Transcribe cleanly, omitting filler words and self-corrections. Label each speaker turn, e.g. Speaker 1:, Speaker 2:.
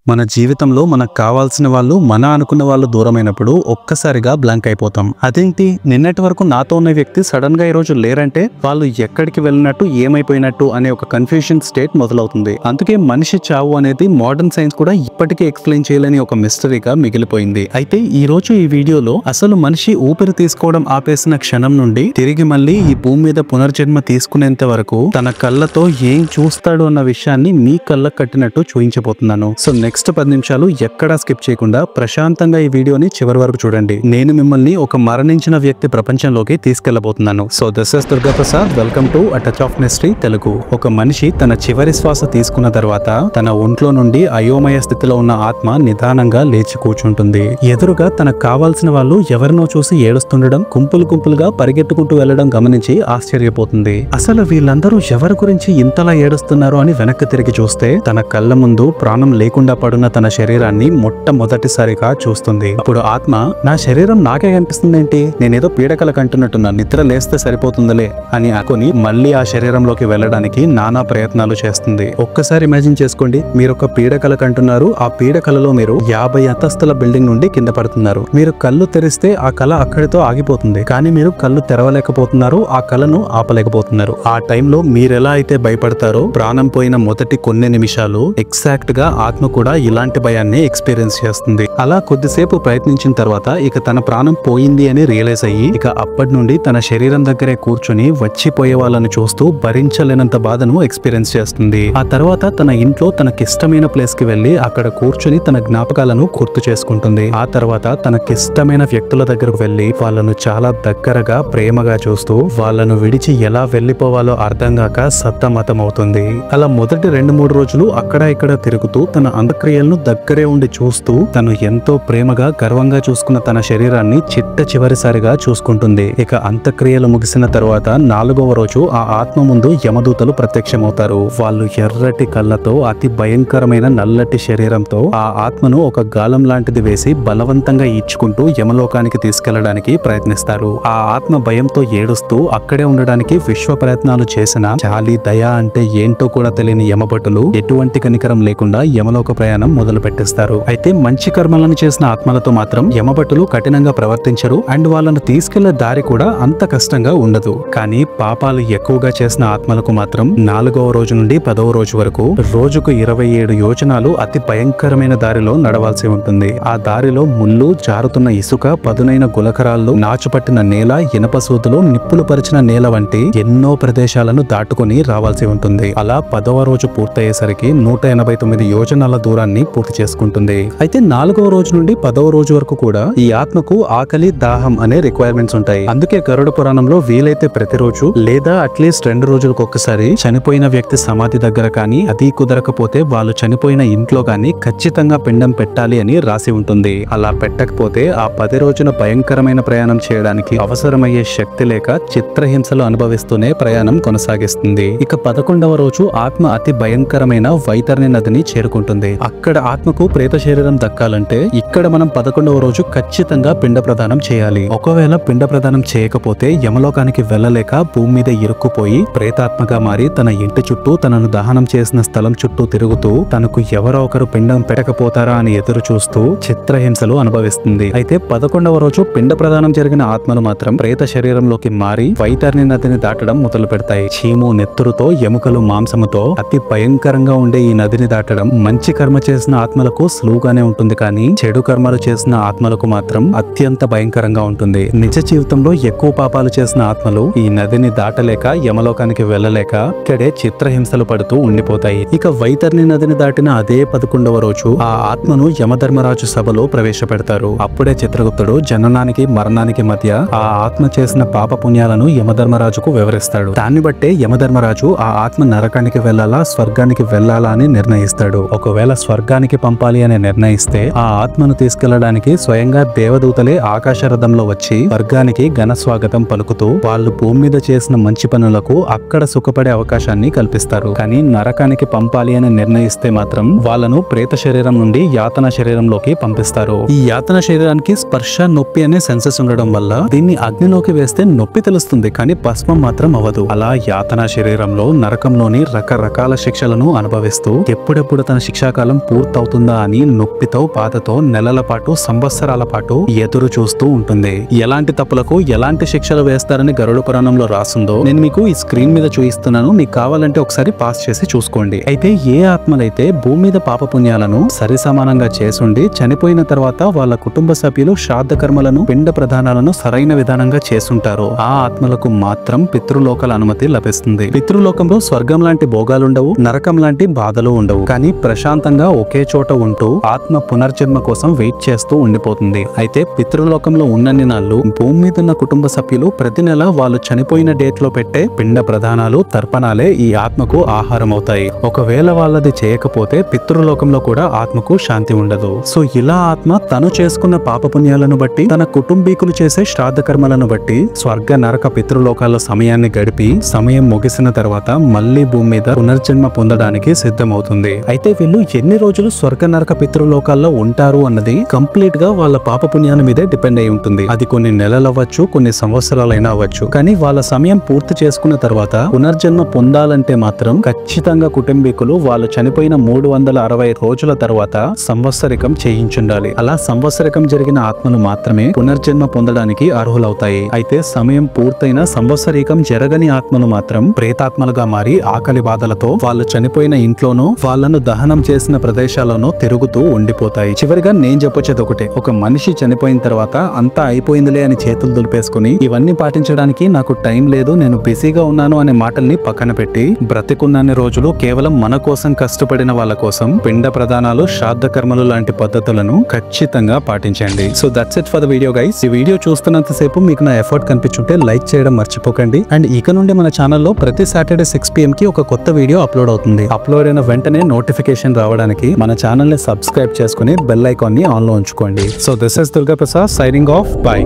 Speaker 1: మన జీవితంలో మనకు కావాల్సిన వాళ్ళు మన అనుకున్న వాళ్ళు దూరమైనప్పుడు ఒక్కసారిగా బ్లాంక్ అయిపోతాం. అదేంటి నిన్నటి వరకు నాతో ఉన్న వ్యక్తి సడన్ గా ఈ రోజు లేరంటే వాళ్ళు ఎక్కడికి వెళ్ళినట్టు ఏమైపోయినట్టు అనే ఒక కన్ఫ్యూషన్ స్టేట్ మొదలవుతుంది. అందుకే మనిషి చావు అనేది మోడర్న్ సైన్స్ కూడా ఇప్పటికీ ఎక్స్ప్లెయిన్ చేయలేని ఒక మిస్టరీగా మిగిలిపోయింది. అయితే ఈ రోజు ఈ వీడియోలో అసలు మనిషి ఊపిరి తీసుకోవడం ఆపేసిన క్షణం నుండి తిరిగి మళ్ళీ ఈ భూమి మీద పునర్జన్మ తీసుకునేంత వరకు తన కళ్ళతో ఏం చూస్తాడు అన్న విషయాన్ని మీ కళ్ళకు కట్టినట్టు చూపించబోతున్నాను. సో నెక్స్ట్ 10 నిమిషాలు ఎక్కడా స్కిప్ చేయకుండా ప్రశాంతంగా ఈ వీడియోని చివరి వరకు చూడండి. నేను మిమ్మల్ని ఒక మరణించిన వ్యక్తి ప్రపంచంలోకి తీసుకెళ్లబోతున్నాను. So this is Durga Prasad. Welcome to a touch of mystery Telugu. ఒక మనిషి తన చివరి శ్వాస తీసుకున్న తర్వాత తన ఒంట్లో నుండి అయోమయ స్థితిలో ఉన్న ఆత్మ నిదానంగా లేచి కూర్చుంటుంది. ఎదురుగా తనకు కావాల్సిన వాళ్ళు ఎవరినో చూసి ఏడుస్తుండడం, గుంపులుగా పరిగెత్తుకుంటూ వెళ్లడం గమనించి ఆశ్చర్యపోతుంది. అసలు వీళ్ళందరూ ఎవరి గురించి ఇంతలా ఏడుస్తున్నారు అని వెనక్కి తిరిగి చూస్తే తన కళ్ళ ముందు ప్రాణం లేకుండా పడున్న తన శరీరాన్ని మొట్టమొదటిసారిగా చూస్తుంది. అప్పుడు ఆత్మ, నా శరీరం నాకే కనిపిస్తుందేంటి, నేనేదో పీడకల కంటున్నట్టున్నా, నిద్ర లేస్తే సరిపోతుందిలే అని అనుకుని మళ్ళీ ఆ శరీరంలోకి వెళ్ళడానికి నానా ప్రయత్నాలు చేస్తుంది. ఒక్కసారి ఇమాజిన్ చేసుకోండి, మీరు ఒక పీడకల కంటున్నారు. ఆ పీడకలలో మీరు 50 అంతస్తుల బిల్డింగ్ నుండి కింద పడుతున్నారు. మీరు కళ్ళు తెరిస్తే ఆ కళ అక్కడితో ఆగిపోతుంది. కానీ మీరు కళ్ళు తెరవలేకపోతున్నారు, ఆ కళను ఆపలేకపోతున్నారు. ఆ టైంలో మీరెలా అయితే భయపడతారో ప్రాణం పోయిన మొదటి కొన్ని నిమిషాలు ఎగ్జాక్ట్ గా ఆత్మ కూడా ఇలాంటి భయాన్ని ఎక్స్పీరియన్స్ చేస్తుంది. అలా కొద్దిసేపు ప్రయత్నించిన తర్వాత ఇక తన ప్రాణం పోయింది అని రియలైజ్ అయ్యి ఇక అప్పటి నుండి తన శరీరం దగ్గరే కూర్చొని వచ్చిపోయే వాళ్ళని చూస్తూ భరించలేనంత బాధను ఎక్స్పీరియన్స్ చేస్తుంది. ఆ తర్వాత తన ఇంట్లో తనకిష్టమైన ప్లేస్ కి వెళ్లి అక్కడ కూర్చొని తన జ్ఞాపకాలను గుర్తు చేసుకుంటుంది. ఆ తర్వాత తనకిష్టమైన వ్యక్తుల దగ్గరకు వెళ్లి వాళ్ళను చాలా దగ్గరగా ప్రేమగా చూస్తూ వాళ్ళను విడిచి ఎలా వెళ్లిపోవాలో అర్థం కాక సతమతమవుతుంది. అలా మొదటి 2-3 రోజులు అక్కడ ఇక్కడ తిరుగుతూ తన అంత్యక్రియలను దగ్గరే ఉండి చూస్తూ తను ఎంతో ప్రేమగా గర్వంగా చూసుకున్న తన శరీరాన్ని చివరిసారిగా చూసుకుంటుంది. ఇక అంత్యక్రియలు ముగిసిన తర్వాత 4వ రోజు ఆ ఆత్మ ముందు యమదూతలు ప్రత్యక్షమవుతారు. వాళ్ళు ఎర్రటి కళ్ళతో అతి భయంకరమైన నల్లటి శరీరంతో ఆ ఆత్మను ఒక గాలం లాంటిది వేసి బలవంతంగా ఈడ్చుకుంటూ యమలోకానికి తీసుకెళ్లడానికి ప్రయత్నిస్తారు. ఆ ఆత్మ భయంతో ఏడుస్తూ అక్కడే ఉండడానికి విశ్వ ప్రయత్నాలు చేసిన జాలి దయ అంటే ఏంటో కూడా తెలియని యమభటులు ఎటువంటి కనికరం లేకుండా యమలోక ప్రయాణం మొదలు పెట్టేస్తారు. అయితే మంచి కర్మలను చేసిన ఆత్మలతో మాత్రం యమభటులు కఠినంగా ప్రవర్తించరు అండ్ వాళ్ళను తీసుకెళ్లే దారి కూడా అంత కష్టంగా ఉండదు. కానీ పాపాలు ఎక్కువగా చేసిన ఆత్మలకు మాత్రం 4వ రోజు నుండి 10వ రోజు వరకు రోజుకు 27 యోజనాలు అతి భయంకరమైన దారిలో నడవాల్సి ఉంటుంది. ఆ దారిలో ముళ్ళు, జారుతున్న ఇసుక, పదునైన గులకరాళ్ళు, నాచుపట్టిన నేల, ఇనప సూతులు, నిప్పులు పరిచిన నేల వంటి ఎన్నో ప్రదేశాలను దాటుకుని రావాల్సి ఉంటుంది. అలా 10వ రోజు పూర్తయ్యేసరికి 189 యోజనాల దూరాన్ని పూర్తి చేసుకుంటుంది. అయితే 4వ రోజు నుండి 10వ రోజు వరకు కూడా ఈ ఆత్మకు ఆకలి, దాహం అనే రిక్వైర్మెంట్స్ ఉంటాయి. అందుకే గరుడ పురాణంలో వీలైతే ప్రతిరోజు లేదా అట్లీస్ట్ 2 రోజులకు ఒక్కసారి చనిపోయిన వ్యక్తి సమాధి దగ్గర కానీ, అది కుదరకపోతే వాళ్ళు చనిపోయిన ఇంట్లో కానీ ఖచ్చితంగా పిండం పెట్టాలి అని రాసి ఉంటుంది. అలా పెట్టకపోతే ఆ 10 రోజుల భయంకరమైన ప్రయాణం చేయడానికి అవసరమయ్యే శక్తి లేక చిత్రహింసలు అనుభవిస్తూనే ప్రయాణం కొనసాగిస్తుంది. ఇక 11వ రోజు ఆత్మ అతి భయంకరమైన వైతరణి నదిని చేరుకుంటుంది. అక్కడ ఆత్మకు ప్రేత శరీరం దక్కాలంటే ఇక్కడ మనం 11వ రోజు ఖచ్చితంగా పిండ ప్రదానం చేయాలి. ఒకవేళ పిండ ప్రదానం చేయకపోతే యమలోకానికి వెళ్ళలేక భూమి మీద ఇరుక్కుపోయి ప్రేతాత్మగా మారి తన ఇంటి చుట్టూ తనను దహనం చేసిన స్థలం చుట్టూ తిరుగుతూ తనకు ఎవరో ఒకరు పిండం పెట్టకపోతారా అని ఎదురు చూస్తూ చిత్రహింసలు అనుభవిస్తుంది. అయితే 11వ రోజు పిండ ప్రదానం జరిగిన ఆత్మలు మాత్రం ప్రేత శరీరంలోకి మారి వైతరణి నదిని దాటడం మొదలు పెడతాయి. చీము, నెత్తురుతో, ఎముకలు, మాంసముతో అతి భయంకరంగా ఉండే ఈ నదిని దాటడం మంచి కర్మ చేసిన ఆత్మలకు సులువుగానే ఉంటుంది. కానీ చెడు కర్మలు చేసిన ఆత్మలకు మాత్రం అత్యంత భయంకరంగా ఉంటుంది. నిజ జీవితంలో ఎక్కువ పాపాలు చేసిన ఆత్మలు ఈ నదిని దాటలేక యమలోకానికి వెళ్ళలేక ఇక్కడే చిత్రహింసలు పడుతూ ఉండిపోతాయి. ఇక వైతరణి నదిని దాటిన అదే 11వ రోజు ఆ ఆత్మను యమధర్మరాజు సభలో ప్రవేశపెడతారు. అప్పుడే చిత్రగుప్తుడు జననానికి మరణానికి మధ్య ఆ ఆత్మ చేసిన పాప పుణ్యాలను యమధర్మరాజుకు వివరిస్తాడు. దాన్ని బట్టే యమధర్మరాజు ఆ ఆత్మ నరకానికి వెళ్లాలా, స్వర్గానికి వెళ్లాలా అని నిర్ణయిస్తాడు. ఒకవేళ స్వర్గానికి పంపాలి అని నిర్ణయిస్తే ఆ ఆత్మను తీసుకెళ్లడానికి స్వయంగా దేవదూతలే ఆకాశ రథంలో వచ్చి స్వర్గానికి ఘన స్వాగతం పలుకుతూ వాళ్ళు భూమి మీద చేసిన మంచి పనులకు అక్కడ సుఖపడే అవకాశాన్ని కల్పిస్తారు. కానీ నరకానికి పంపాలి అని నిర్ణయిస్తే మాత్రం వాళ్ళను ప్రేత శరీరం నుండి యాతన శరీరంలోకి పంపిస్తారు. ఈ యాతన శరీరానికి స్పర్శ, నొప్పి అనే సెన్సెస్ ఉండడం వల్ల దీన్ని అగ్నిలోకి వేస్తే నొప్పి తెలుస్తుంది, కానీ భస్మం మాత్రం అవ్వదు. అలా యాతన శరీరంలో నరకంలోని రకరకాల శిక్షలను అనుభవిస్తూ ఎప్పుడెప్పుడు తన శిక్షాకాలం సమయం పూర్తవుతుందా అని నొప్పితో బాధతో నెలల పాటు సంవత్సరాల పాటు ఎదురు చూస్తూ ఉంటుంది. ఎలాంటి తప్పులకు ఎలాంటి శిక్షలు వేస్తారని గరుడ పురాణంలో రాసుందో నేను మీకు ఈ స్క్రీన్ మీద చూపిస్తున్నాను. మీకు కావాలంటే ఒకసారి పాస్ చేసి చూసుకోండి. అయితే ఏ ఆత్మలైతే భూమి మీద పాపపుణ్యాలను సరి సమానంగా చేసుండి చనిపోయిన తర్వాత వాళ్ళ కుటుంబ సభ్యులు శ్రాద్ధ కర్మలను పిండ ప్రదానాలను సరైన విధానంగా చేసుంటారో ఆ ఆత్మలకు మాత్రం పితృలోకాల అనుమతి లభిస్తుంది. పితృలోకంలో స్వర్గం లాంటి భోగాలుండవు, నరకం లాంటి బాధలు ఉండవు. కానీ ప్రశాంతంగా ఒకే చోట ఉంటూ ఆత్మ పునర్జన్మ కోసం వెయిట్ చేస్తూ ఉండిపోతుంది. అయితే పితృలోకంలో ఉన్నన్ని నాళ్ళు భూమి మీద ఉన్న కుటుంబ సభ్యులు ప్రతి నెల వాళ్ళు చనిపోయిన డేట్ లో పెట్టే పిండ ప్రదానాలు తర్పణాలే ఈ ఆత్మకు ఆహారం అవుతాయి. ఒకవేళ వాళ్ళది చేయకపోతే పితృలోకంలో కూడా ఆత్మకు శాంతి ఉండదు. సో ఇలా ఆత్మ తను చేసుకున్న పాపపుణ్యాలను బట్టి తన కుటుంబీకులు చేసే శ్రాద్ధ కర్మలను బట్టి స్వర్గ నరక పితృలోకాల్లో సమయాన్ని గడిపి సమయం ముగిసిన తర్వాత మళ్లీ భూమి మీద పునర్జన్మ పొందడానికి సిద్ధమవుతుంది. అయితే వీళ్ళు ఎన్ని రోజులు స్వర్గ నరక పితృలోకాల్లో ఉంటారు అన్నది కంప్లీట్ గా వాళ్ళ పాపపుణ్యాల మీదే డిపెండ్ అయి ఉంటుంది. అది కొన్ని నెలలు అవ్వచ్చు, కొన్ని సంవత్సరాలైనా అవ్వచ్చు. కానీ వాళ్ళ సమయం పూర్తి చేసుకున్న తర్వాత పునర్జన్మ పొందాలంటే మాత్రం ఖచ్చితంగా కుటుంబీకులు వాళ్ళు చనిపోయిన 360 రోజుల తర్వాత సంవత్సరికం చేయించుండాలి. అలా సంవత్సరికం జరిగిన ఆత్మలు మాత్రమే పునర్జన్మ పొందడానికి అర్హులవుతాయి. అయితే సమయం పూర్తయిన సంవత్సరికం జరగని ఆత్మలు మాత్రం ప్రేతాత్మలుగా మారి ఆకలి బాధలతో వాళ్ళు చనిపోయిన ఇంట్లోనూ వాళ్ళను దహనం చేసిన ప్రదేశాలను తిరుగుతూ ఉండిపోతాయి. చివరిగా నేను చెప్పొచ్చేది ఒకటే, ఒక మనిషి చనిపోయిన తర్వాత అంతా అయిపోయిందిలే అని చేతులు దులిపేసుకుని ఇవన్నీ పాటించడానికి నాకు టైం లేదు, నేను బిజీగా ఉన్నాను అనే మాటల్ని పక్కన పెట్టి బ్రతికున్నన్ని రోజులు కేవలం మన కోసం కష్టపడిన వాళ్ళ కోసం పిండ ప్రదానాలు, శ్రాద్ధ కర్మలు లాంటి పద్ధతులను ఖచ్చితంగా పాటించండి. So that's it for the video guys. ఈ వీడియో చూస్తున్నంతసేపు మీకు నా ఎఫర్ట్ కనిపించుంటే లైక్ చేయడం మర్చిపోకండి. అండ్ ఇక నుండి మన ఛానల్లో ప్రతి సాటర్డే 6 PM కి ఒక కొత్త వీడియో అప్లోడ్ అవుతుంది. అప్లోడ్ అయిన వెంటనే నోటిఫికేషన్ రావడానికి మన ఛానల్ ని సబ్స్క్రైబ్ చేసుకుని బెల్ ఐకాన్ ని ఆన్ లో ఉంచుకోండి. So this is Durga Prasad signing off. By.